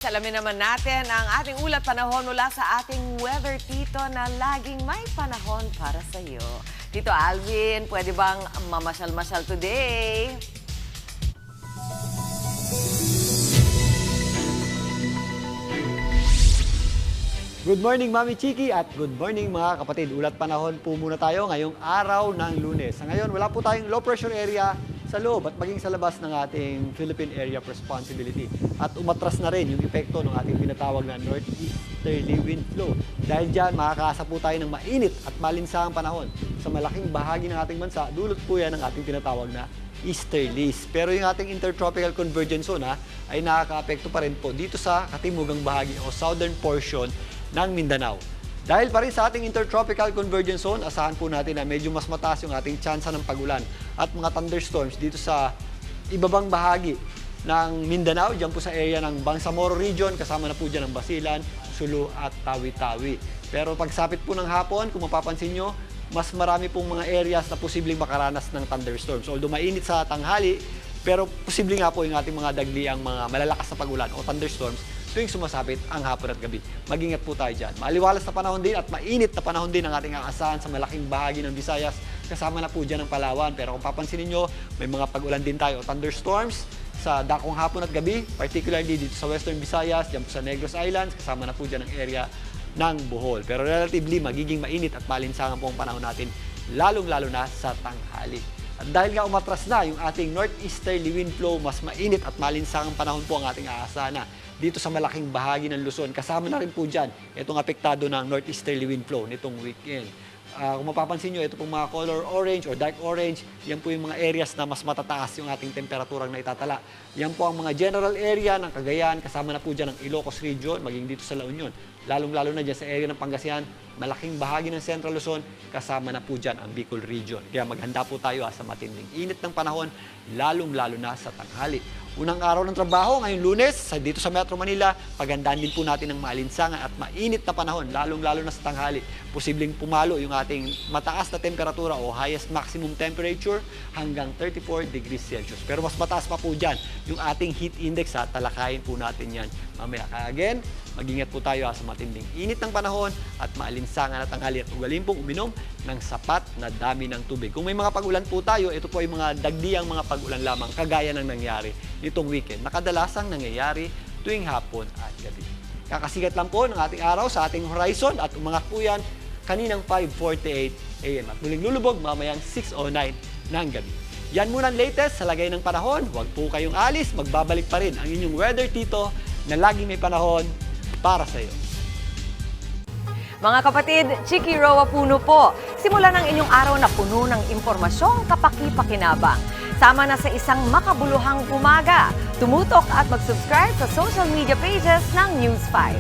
Alamin naman natin ang ating ulat panahon mula sa ating weather tito na laging may panahon para sa iyo. Tito Alvin, pwede bang mamasyal-masyal today? Good morning, Mami Chiki, at good morning mga kapatid. Ulat panahon po muna tayo ngayong araw ng Lunes. Sa ngayon, wala po tayong low pressure area sa loob at maging sa labas ng ating Philippine Area of Responsibility. At umatras na rin yung epekto ng ating tinatawag na northeasterly wind flow. Dahil dyan, makakaasa po tayo ng mainit at malinsahang panahon sa malaking bahagi ng ating bansa. Dulot po yan ng ating tinatawag na easterlies. Pero yung ating intertropical convergence zone ay nakaka-apekto pa rin po dito sa katimugang bahagi o southern portion ng Mindanao. Dahil pa rin sa ating intertropical convergence zone, asahan po natin na medyo mas mataas yung ating tsansa ng pagulan at mga thunderstorms dito sa ibabang bahagi ng Mindanao, dyan po sa area ng Bangsamoro region, kasama na po dyan ang Basilan, Sulu at Tawi-Tawi. Pero pagsapit po ng hapon, kung mapapansin nyo, mas marami pong mga areas na posibleng makaranas ng thunderstorms. Although mainit sa tanghali, pero posible nga po yung ating mga dagliang mga malalakas na pagulan o thunderstorms tuwing sumasapit ang hapon at gabi. Mag-ingat po tayo dyan. Maliwalas na panahon din at mainit na panahon din ang ating aasahan sa malaking bahagi ng Visayas. Kasama na po dyan ang Palawan. Pero kung papansinin nyo, may mga pag-ulan din tayo o thunderstorms sa dakong hapon at gabi, particularly dito sa Western Visayas, dyan po sa Negros Islands, kasama na po dyan ang area ng Bohol. Pero relatively, magiging mainit at malinsangan po ang panahon natin, lalong-lalo na sa tanghali. At dahil nga umatras na yung ating northeasterly wind flow, mas mainit at malinsangang panahon po ang ating aasahan na dito sa malaking bahagi ng Luzon. Kasama na rin po dyan itong apektado ng northeasterly wind flow nitong weekend. Kung mapapansin nyo, ito pong mga color orange or dark orange, yan po yung mga areas na mas matataas yung ating temperaturang naitatala. Yan po ang mga general area ng Cagayan, kasama na po dyan ang Ilocos region, maging dito sa La Union. Lalong-lalo na dyan sa area ng Pangasinan, malaking bahagi ng Central Luzon, kasama na po dyan ang Bicol region. Kaya maghanda po tayo sa matinding init ng panahon, lalong-lalo na sa tanghali. Unang araw ng trabaho, ngayong Lunes, dito sa Metro Manila, pagandaan din po natin ng maalinsangan at mainit na panahon, lalong-lalo na sa tanghali. Posibleng pumalo yung ating mataas na temperatura o highest maximum temperature hanggang 34 degrees Celsius. Pero mas mataas pa po dyan yung ating heat index, talakayin po natin yan mamaya. Again, mag-ingat po tayo sa matinding init ng panahon at maalinsangan na tanghali at ugaling pong uminom ng sapat na dami ng tubig. Kung may mga pag-ulan po tayo, ito po ay mga dagdiang mga pag-ulan lamang kagaya ng nangyari nitong weekend na kadalasang nangyayari tuwing hapon at gabi. Kakasigat lang po ng ating araw sa ating horizon at umangat po yan kaninang 5:48 AM at muling lulubog mamayang 6:09 ng gabi. Yan muna ang latest sa lagay ng panahon. Huwag po kayong alis, magbabalik pa rin ang inyong weather tito na laging may panahon para sa iyo. Mga kapatid, Chiki Roa Puno po. Simulan ang inyong araw na puno ng impormasyong kapaki-pakinabang. Sama na sa isang makabuluhang umaga. Tumutok at mag-subscribe sa social media pages ng News 5.